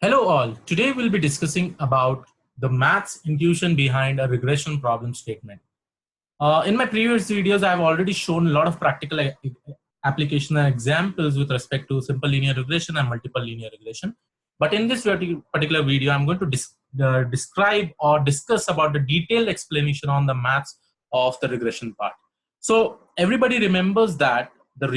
Hello all, today we'll be discussing about the maths intuition behind a regression problem statement. In my previous videos, I've already shown a lot of practical application and examples with respect to simple linear regression and multiple linear regression. But in this particular video, I'm going to describe or discuss about the detailed explanation on the maths of the regression part. So everybody remembers that the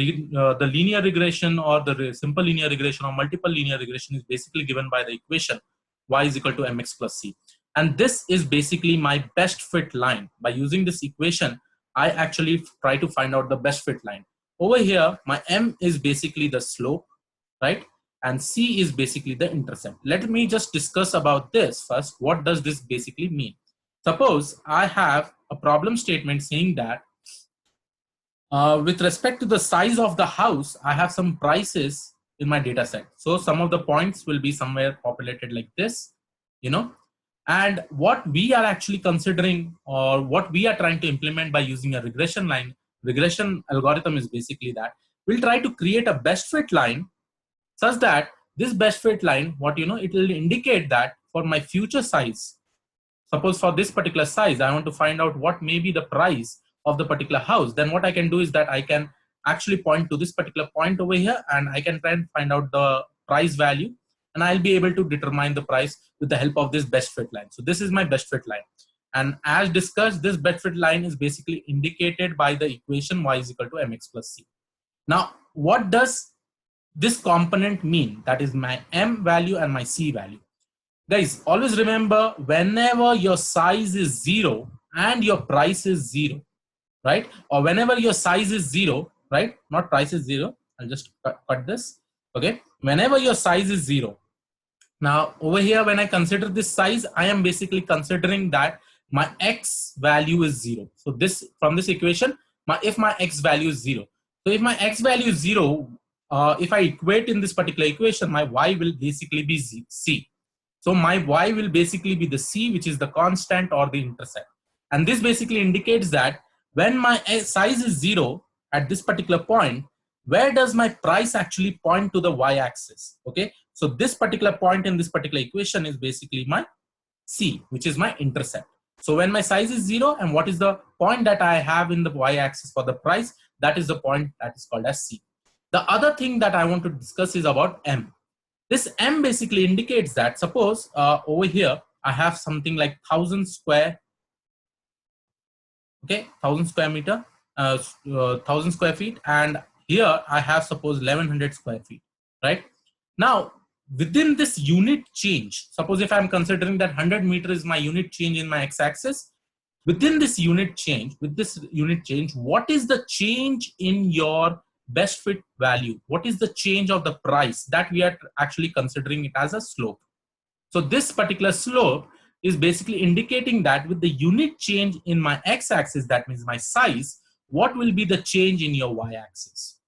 linear regression or the simple linear regression or multiple linear regression is basically given by the equation y is equal to mx plus c. And this is basically my best fit line. By using this equation, I actually try to find out the best fit line. Over here, my m is basically the slope, right? And c is basically the intercept. Let me just discuss about this first. What does this basically mean? Suppose I have a problem statement saying that with respect to the size of the house, I have some prices in my data set. So some of the points will be somewhere populated like this, and what we are actually considering or what we are trying to implement by using a regression algorithm is basically that we'll try to create a best fit line such that this best fit line, it will indicate that for my future size, suppose for this particular size, I want to find out what may be the price of the particular house. Then what I can do is that I can actually point to this particular point over here and I can try and find out the price value, and I'll be able to determine the price with the help of this best fit line. So this is my best fit line. And as discussed, this best fit line is basically indicated by the equation y is equal to mx plus c. Now, what does this component mean? That is my m value and my c value. Guys, always remember, whenever your size is 0 and your price is 0, right? Or whenever your size is 0, right? Not price is 0. I'll just cut this. Okay. Whenever your size is 0. Now, over here, when I consider this size, I am basically considering that my x value is 0. So this, from this equation, if my x value is 0. So if my x value is 0, if I equate in this particular equation, my y will basically be c. So my y will basically be the c, which is the constant or the intercept. And this basically indicates that when my size is 0 at this particular point, where does my price actually point to the y-axis? Okay, so this particular point in this particular equation is basically my c, which is my intercept. So when my size is 0, and what is the point that I have in the y-axis for the price, that is the point that is called as c. The other thing that I want to discuss is about m. This m basically indicates that, suppose over here I have something like 1000 square, okay, 1000 square meter, 1000 square feet, and here I have suppose 1100 square feet, right? Now within this unit change, suppose if I'm considering that 100 meter is my unit change in my x-axis, within this unit change, what is the change in your best fit value? What is the change of the price? That we are actually considering it as a slope. So this particular slope is basically indicating that with the unit change in my x-axis, that means my size, what will be the change in your y-axis,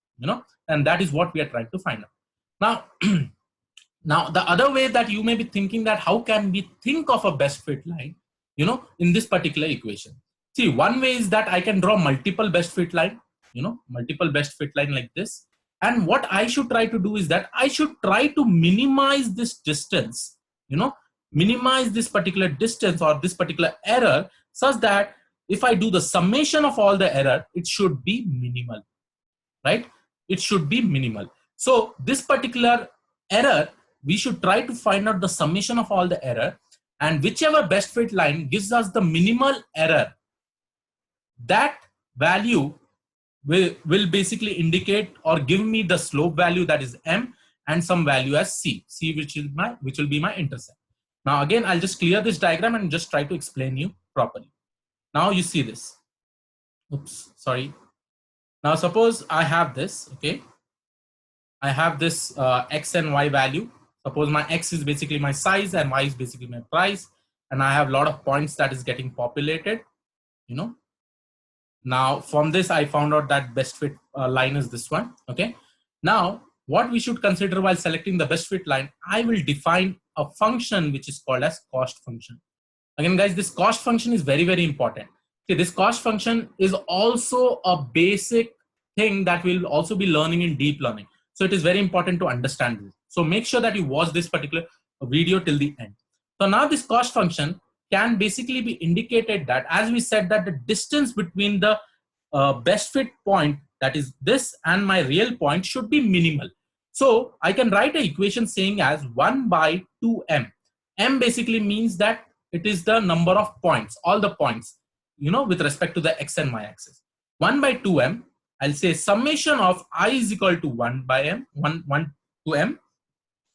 and that is what we are trying to find out. Now, now the other way that you may be thinking that how can we think of a best fit line, in this particular equation. See, one way is that I can draw multiple best fit line, multiple best fit line like this. And what I should try to do is that I should try to minimize this distance, minimize this particular distance or this particular error, such that if I do the summation of all the error, it should be minimal, right? It should be minimal. So this particular error, we should try to find out the summation of all the error, and whichever best fit line gives us the minimal error, that value will basically indicate or give me the slope value, that is m, and some value as c, which will be my intercept. Now again, I'll just clear this diagram and just try to explain you properly. Now you see this. Oops, sorry. Now suppose I have this, okay. I have this x and y value. Suppose my x is basically my size and y is basically my price, and I have a lot of points that is getting populated, Now from this I found out that best fit line is this one, okay. Now what we should consider while selecting the best fit line, I will define a function which is called as cost function. Again guys, this cost function is very, very important. See, this cost function is also a basic thing that we'll also be learning in deep learning. So it is very important to understand this. So make sure that you watch this particular video till the end. So now this cost function can basically be indicated that, as we said, that the distance between the best fit point, that is this, and my real point should be minimal. So I can write an equation saying as 1 by 2m. M basically means that it is the number of points, all the points, with respect to the x and y axis. 1 by 2m, I'll say summation of I is equal to 1 by m, 1 to m,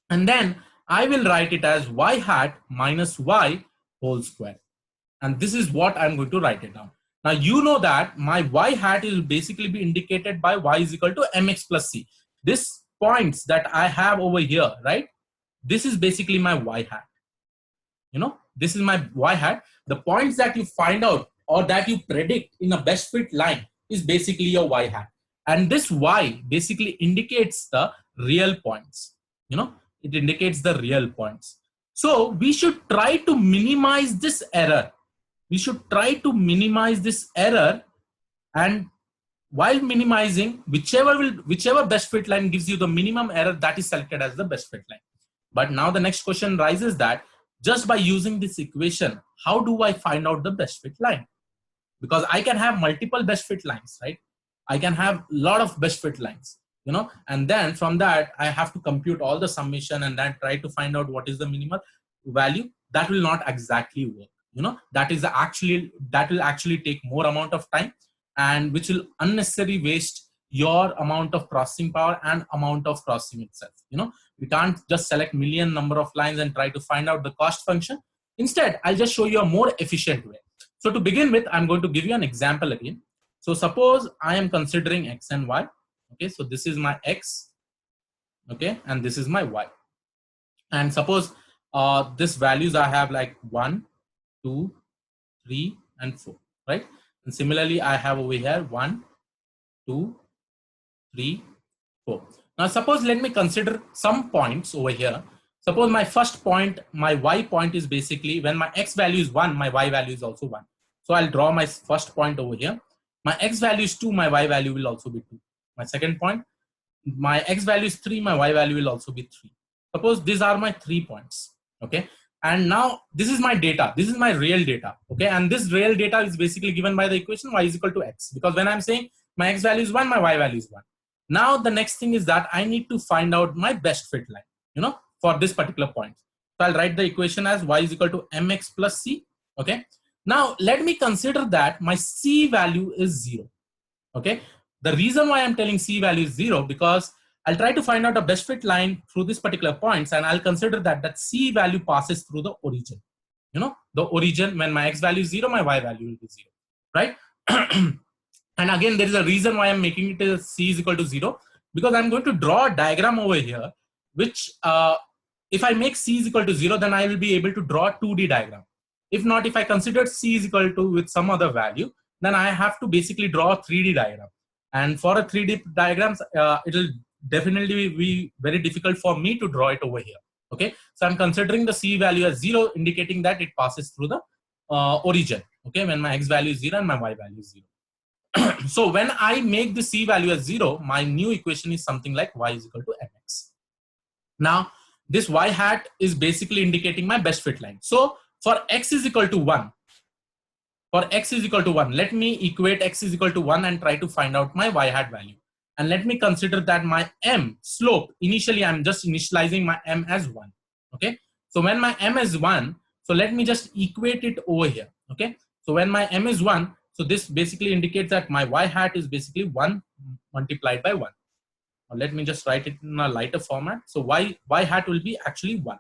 and then I will write it as y hat minus y whole square. And this is what I'm going to write it down. Now, you know that my y hat will basically be indicated by y is equal to mx plus c. This points that I have over here, right? This is basically my y hat. This is my y hat. The points that you find out or that you predict in a best fit line is basically your y hat. And this y basically indicates the real points. It indicates the real points. So we should try to minimize this error. We should try to minimize this error, and while minimizing, whichever best fit line gives you the minimum error, that is selected as the best fit line. But now the next question rises that just by using this equation, how do I find out the best fit line? Because I can have multiple best fit lines, right? I can have a lot of best fit lines, and then from that I have to compute all the summation and then try to find out what is the minimal value. That will not exactly work. That will actually take more amount of time, and which will unnecessarily waste your amount of processing power and amount of processing itself. We can't just select million number of lines and try to find out the cost function. Instead, I'll just show you a more efficient way. So to begin with, I'm going to give you an example again. So suppose I am considering x and y. Okay, so this is my x, okay, and this is my y. And suppose this values I have like 1, 2, 3, and 4, right? And similarly, I have over here 1, 2, 3, 4. Now, suppose let me consider some points over here. Suppose my first point, my y point is basically when my x value is 1, my y value is also 1. So I'll draw my first point over here. My x value is 2, my y value will also be 2. My second point, my x value is 3, my y value will also be 3. Suppose these are my 3 points, okay? And now this is my data. This is my real data, okay? And this real data is basically given by the equation y is equal to x, because when I'm saying my x value is 1, my y value is 1. Now the next thing is that I need to find out my best fit line, for this particular point. So I'll write the equation as y is equal to mx plus c, okay? Now let me consider that my c value is 0, okay? The reason why I'm telling c value is 0, because I'll try to find out a best fit line through this particular points, and I'll consider that c value passes through the origin. The origin, when my x value is 0, my y value will be 0, right? And again, there is a reason why I'm making it as c is equal to 0, because I'm going to draw a diagram over here, which if I make c is equal to 0, then I will be able to draw a 2D diagram. If not, if I consider c is equal to with some other value, then I have to basically draw a 3D diagram. And for a 3D diagrams, it will definitely be very difficult for me to draw it over here. Okay, so I'm considering the c value as 0, indicating that it passes through the origin. Okay, when my x value is 0 and my y value is 0. So when I make the c value as 0, my new equation is something like y is equal to mx. Now this y hat is basically indicating my best fit line. So for x is equal to 1, let me equate x is equal to 1 and try to find out my y hat value. And let me consider that my m slope, initially I'm just initializing my m as 1. Okay, so when my m is 1, so let me just equate it over here. Okay, so when my m is 1, so this basically indicates that my y hat is basically 1 multiplied by 1. Now let me just write it in a lighter format. So y hat will be actually 1,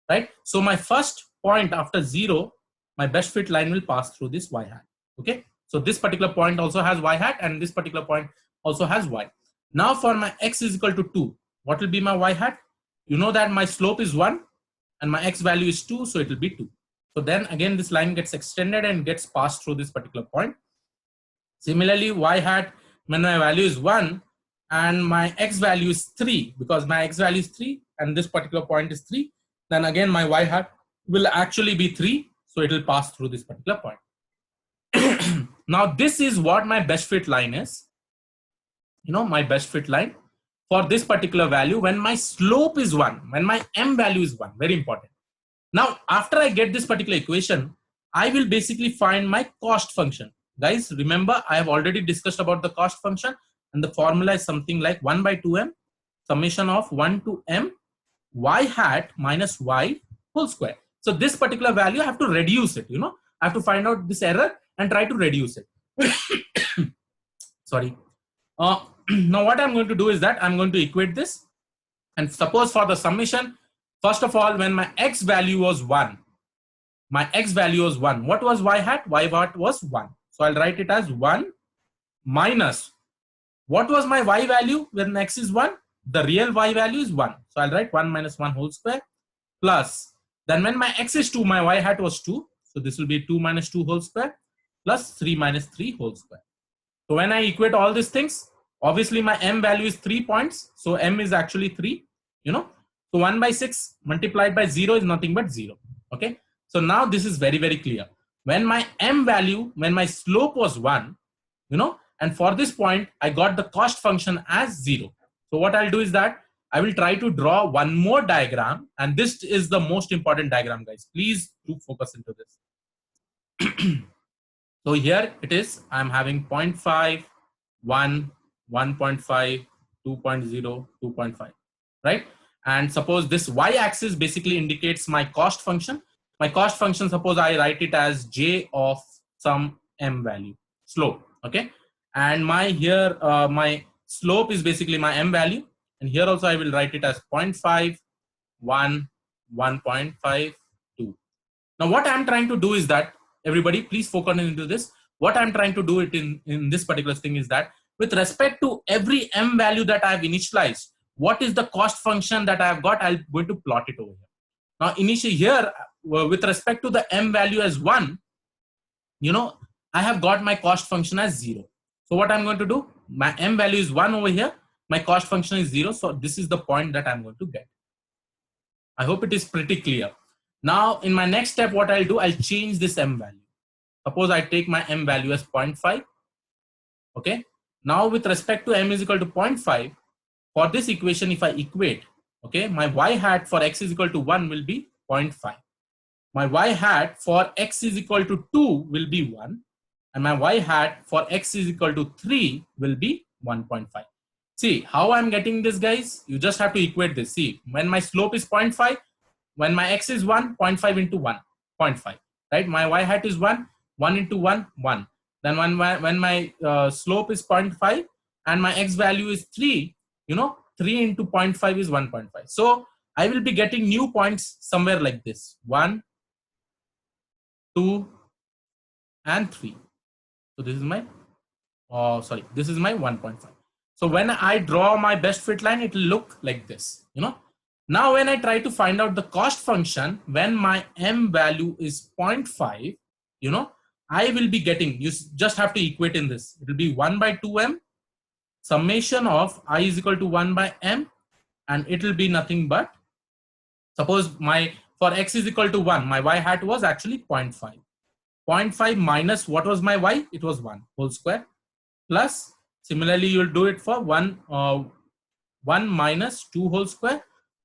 right? So my first point after 0, my best fit line will pass through this y hat. Okay, so this particular point also has y hat, and this particular point also has y. Now for my x is equal to 2, what will be my y hat? You know that my slope is 1 and my x value is 2, so it will be 2. So then again this line gets extended and gets passed through this particular point. Similarly, y hat, when my value is 1 and my x value is 3, because my x value is 3 and this particular point is 3, then again my y hat will actually be 3, so it will pass through this particular point. Now this is what my best fit line is. My best fit line for this particular value when my slope is 1, when my m value is 1, very important. Now, after I get this particular equation, I will basically find my cost function. Guys, remember, I have already discussed about the cost function, and the formula is something like 1 by 2m summation of 1 to m y hat minus y whole square. So this particular value, I have to reduce it, I have to find out this error and try to reduce it. Sorry. Now what I'm going to do is that I'm going to equate this, and suppose for the summation, first of all, when my x value was 1, what was y hat? Y hat was 1. So I'll write it as 1 minus, what was my y value when x is 1? The real y value is 1. So I'll write 1 minus 1 whole square plus, then when my x is 2, my y hat was 2. So this will be 2 minus 2 whole square plus 3 minus 3 whole square. So when I equate all these things, obviously my m value is 3 points. So m is actually 3, So 1 by 6 multiplied by 0 is nothing but 0. Okay. So now this is very, very clear. When my m value, when my slope was 1, and for this point, I got the cost function as 0. So what I'll do is that I will try to draw one more diagram. And this is the most important diagram, guys. Please do focus into this. So here it is. I'm having 0.5, 1, 1.5, 2.0, 2.5, right? And suppose this y-axis basically indicates my cost function. My cost function, suppose I write it as j of some m value, slope, okay? And my here, my slope is basically my m value. And here also I will write it as 0.5, 1, 1.5, 2. Now what I'm trying to do is that, everybody please focus into this. What I'm trying to do it in this particular thing is that with respect to every m value that I have initialized, what is the cost function that I have got? I'm going to plot it over here. Now initially here, with respect to the m value as 1, I have got my cost function as 0. So what I'm going to do, my m value is 1 over here, my cost function is 0. So this is the point that I'm going to get. I hope it is pretty clear. Now in my next step, what I'll do, I'll change this m value. Suppose I take my m value as 0.5. Okay. Now with respect to m is equal to 0.5, for this equation, if I equate, okay, my y hat for x is equal to 1 will be 0.5. My y hat for x is equal to 2 will be 1. And my y hat for x is equal to 3 will be 1.5. See how I'm getting this, guys? You just have to equate this. See, when my slope is 0.5, when my x is 1, 0.5 into 1, 0.5, right? My y hat is 1, 1 into 1, 1. Then when my slope is 0.5 and my x value is 3, 3 into 0.5 is 1.5. So I will be getting new points somewhere like this, 1, 2, and 3. So this is my, this is my 1.5. So when I draw my best fit line, it will look like this, Now when I try to find out the cost function, when my m value is 0.5, I will be getting, you just have to equate in this. It will be 1 by 2m summation of I is equal to 1 by m, and it will be nothing but, suppose for x is equal to 1, my y hat was actually 0.5. 0.5 minus what was my y? It was 1 whole square plus, similarly you'll do it for 1 minus 2 whole square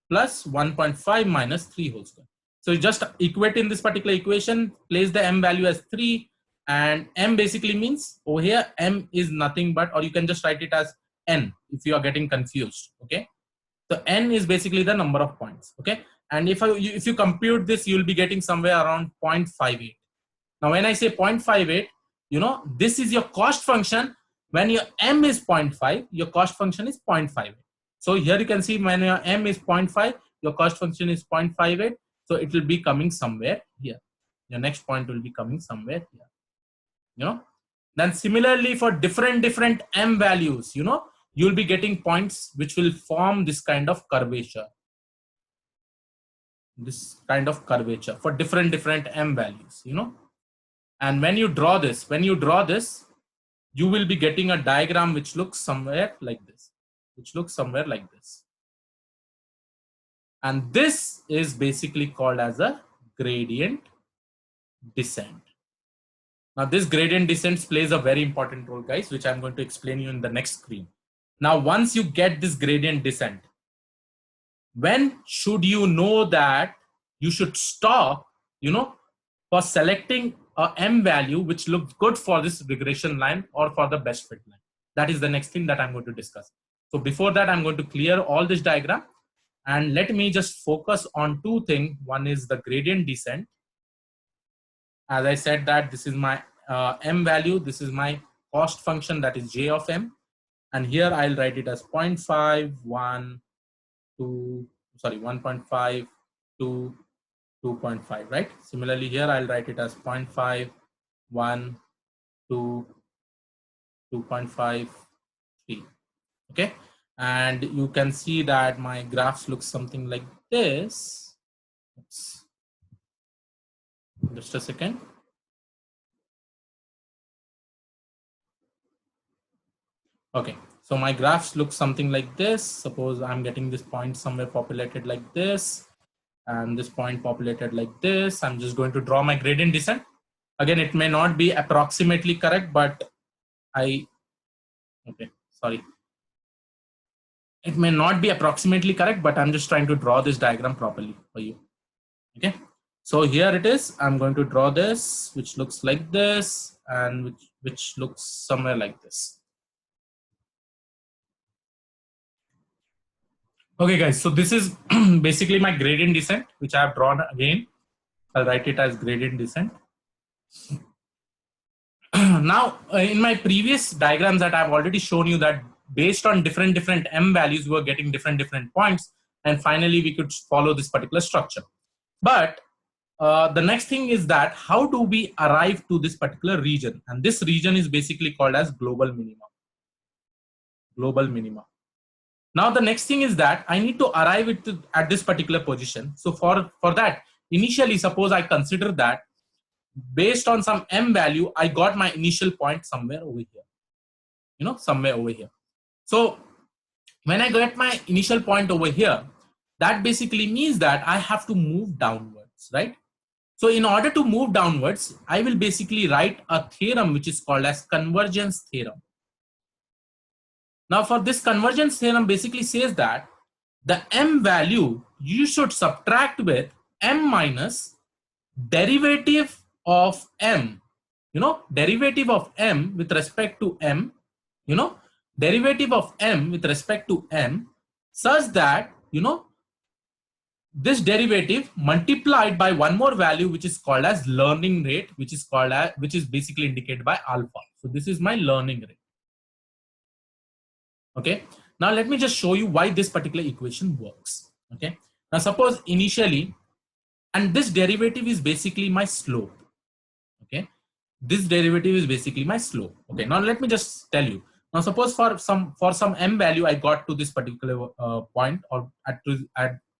plus 1.5 minus 3 whole square. So you just equate in this particular equation, place the m value as 3, and m basically means over here m is nothing but, or you can just write it as n if you are getting confused, okay? So n is basically the number of points, okay? And if you compute this, you'll be getting somewhere around 0.58. Now when I say 0.58, this is your cost function. When your m is 0.5, your cost function is 0.58. So here you can see when your m is 0.5, your cost function is 0.58. So it will be coming somewhere here. Your next point will be coming somewhere here. Then similarly for different m values, you'll be getting points which will form this kind of curvature. This kind of curvature for different m values, And when you draw this, you will be getting a diagram which looks somewhere like this. And this is basically called as a gradient descent. Now this gradient descent plays a very important role, guys, which I'm going to explain you in the next screen. Now once you get this gradient descent, when should you know that you should stop, for selecting a M value which looks good for this regression line or for the best fit line. That is the next thing that I'm going to discuss. So before that, I'm going to clear all this diagram, and let me just focus on two things. One is the gradient descent. As I said that this is my M value, this is my cost function, that is J of M. And here I'll write it as 0.5, 1, 2, sorry, 1.5, 2, 2.5, right? Similarly, here I'll write it as 0.5, 1, 2, 2.5, 3. Okay. And you can see that my graphs look something like this. Oops. Just a second. Okay. So my graphs look something like this. Suppose I'm getting this point somewhere populated like this, and this point populated like this. I'm just going to draw my gradient descent. Again, it may not be approximately correct, but sorry. It may not be approximately correct, but I'm just trying to draw this diagram properly for you. Okay. So here it is. I'm going to draw this, which looks like this, and which looks somewhere like this. Okay, guys. So this is basically my gradient descent, which I have drawn again. I'll write it as gradient descent. Now, in my previous diagrams that I've already shown you that based on different M values, we were getting different points, and finally we could follow this particular structure. But the next thing is that how do we arrive to this particular region? And this region is basically called as global minima. Global minima. Now the next thing is that I need to arrive at this particular position. So for that, initially, suppose I consider that based on some M value, I got my initial point somewhere over here, somewhere over here. So when I get my initial point over here, that basically means that I have to move downwards, right? So in order to move downwards, I will basically write a theorem which is called as convergence theorem. Now for this convergence theorem basically says that the M value you should subtract with M minus derivative of M, derivative of M with respect to M, derivative of M with respect to M, such that, this derivative multiplied by one more value which is called as learning rate, which is basically indicated by alpha. So this is my learning rate. Okay. Now let me just show you why this particular equation works. Okay. Now suppose initially, and this derivative is basically my slope. Okay. This derivative is basically my slope. Okay. Now let me just tell you. Now suppose for some M value I got to this particular point, or at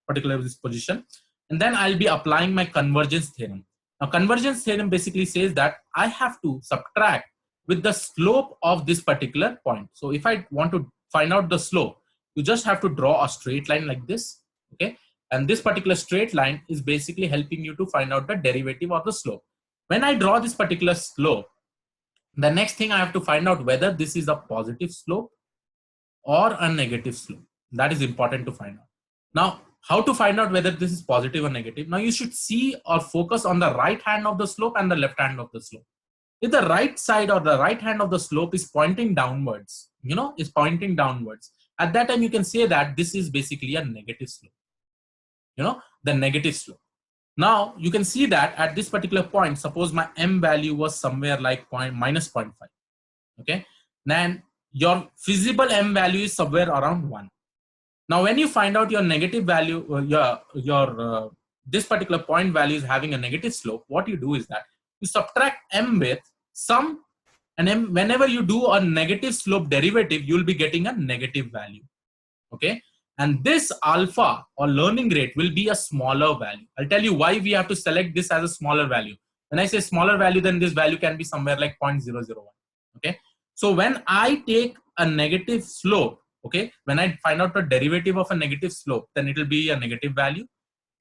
particular this position, and then I'll be applying my convergence theorem. Now convergence theorem basically says that I have to subtract with the slope of this particular point. So if I want to find out the slope, you just have to draw a straight line like this. Okay. And this particular straight line is basically helping you to find out the derivative of the slope. When I draw this particular slope, the next thing I have to find out whether this is a positive slope or a negative slope. That is important to find out. Now, how to find out whether this is positive or negative? Now you should see or focus on the right hand of the slope and the left hand of the slope. If the right side or the right hand of the slope is pointing downwards, is pointing downwards, at that time you can say that this is basically a negative slope, the negative slope. Now you can see that at this particular point, suppose my M value was somewhere like minus 0.5. Okay. Then your feasible M value is somewhere around 1. Now, when you find out your negative value, this particular point value is having a negative slope, what you do is that you subtract M with some, and M, whenever you do a negative slope derivative, you'll be getting a negative value. Okay. And this alpha or learning rate will be a smaller value. I'll tell you why we have to select this as a smaller value. When I say smaller value, then this value can be somewhere like 0.001. Okay. So when I take a negative slope, okay, when I find out the derivative of a negative slope, then it will be a negative value,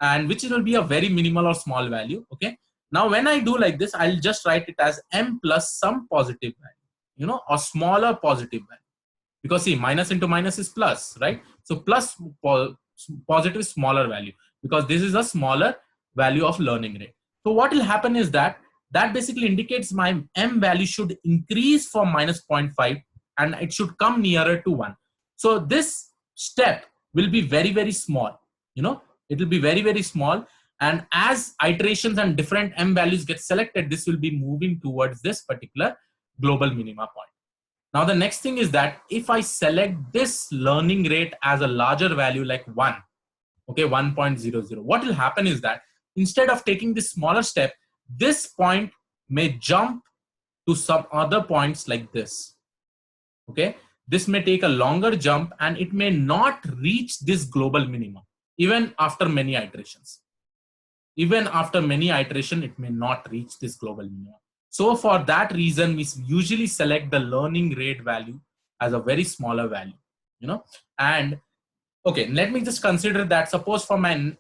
and which will be a very minimal or small value. Okay. Now, when I do like this, I'll just write it as M plus some positive value, or smaller positive value. Because see, minus into minus is plus, right? So plus positive smaller value, because this is a smaller value of learning rate. So what will happen is that basically indicates my m value should increase from minus 0.5 and it should come nearer to 1. So this step will be very, very small. You know, it will be very, very small. And as iterations and different m values get selected, this will be moving towards this particular global minima point. Now, the next thing is that if I select this learning rate as a larger value like 1, okay, 1.00, what will happen is that instead of taking this smaller step, this point may jump to some other points like this. Okay, this may take a longer jump and it may not reach this global minimum even after many iterations. Even after many iterations, it may not reach this global minimum. So for that reason, we usually select the learning rate value as a very smaller value, you know. And okay, let me just consider that suppose for my,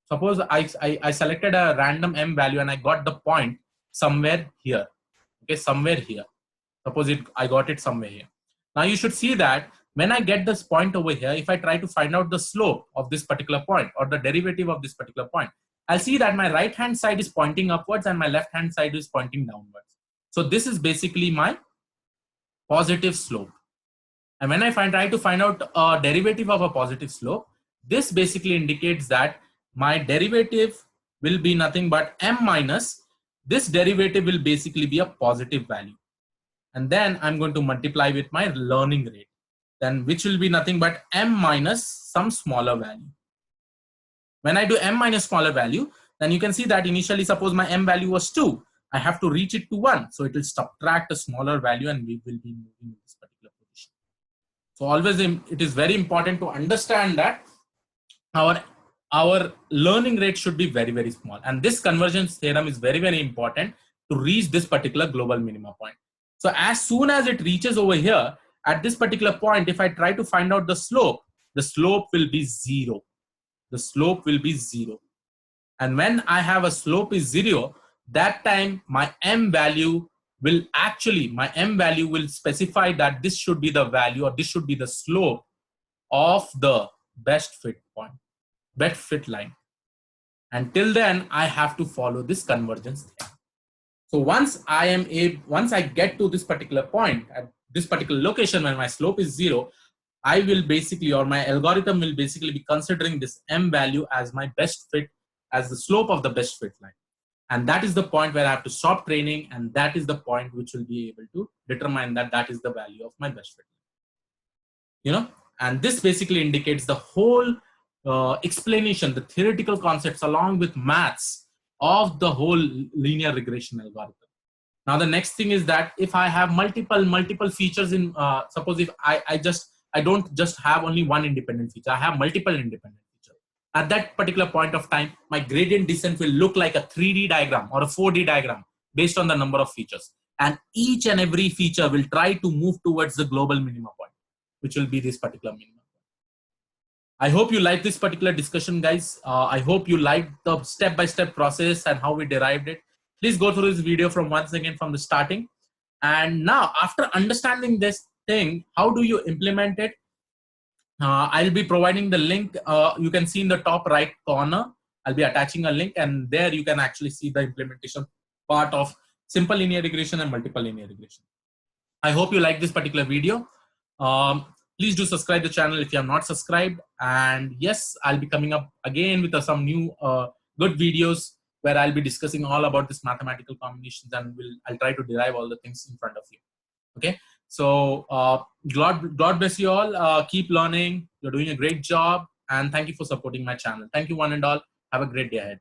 suppose I selected a random m value and I got the point somewhere here, okay, somewhere here. Suppose I got it somewhere here. Now you should see that when I get this point over here, if I try to find out the slope of this particular point or the derivative of this particular point, I'll see that my right hand side is pointing upwards and my left hand side is pointing downwards. So this is basically my positive slope. And when I try to find out a derivative of a positive slope, this basically indicates that my derivative will be nothing but m minus this derivative will basically be a positive value. And then I'm going to multiply with my learning rate, then which will be nothing but m minus some smaller value. When I do m minus smaller value, then you can see that initially suppose my m value was 2. I have to reach it to 1. So it will subtract a smaller value and we will be moving in this particular position. So always it is very important to understand that our learning rate should be very, very small. And this convergence theorem is very, very important to reach this particular global minima point. So as soon as it reaches over here, at this particular point, if I try to find out the slope will be 0. The slope will be 0. And when I have a slope is 0, that time my m value will specify that this should be the value or this should be the slope of the best fit point, best fit line. Until then, I have to follow this convergence theorem. So once I get to this particular point at this particular location when my slope is 0, I will basically, or my algorithm will basically be considering this m value as my best fit, as the slope of the best fit line. And that is the point where I have to stop training, and that is the point which will be able to determine that is the value of my best fit line. You know, and this basically indicates the whole explanation, the theoretical concepts along with maths of the whole linear regression algorithm. Now the next thing is that if I have multiple features in, suppose if I don't just have only one independent feature, I have multiple independent features. At that particular point of time, my gradient descent will look like a 3D diagram or a 4D diagram based on the number of features. And each and every feature will try to move towards the global minima point, which will be this particular minima point. I hope you like this particular discussion, guys. I hope you liked the step-by-step process and how we derived it. Please go through this video from once again from the starting. And now, after understanding this thing, how do you implement it? I'll be providing the link. You can see in the top right corner, I'll be attaching a link, and there you can actually see the implementation part of simple linear regression and multiple linear regression. I hope you like this particular video. Please do subscribe to the channel if you have not subscribed. And yes, I'll be coming up again with some new good videos where I'll be discussing all about this mathematical combinations, and I'll try to derive all the things in front of you. Okay. So God bless you all. Keep learning. You're doing a great job. And thank you for supporting my channel. Thank you one and all. Have a great day ahead.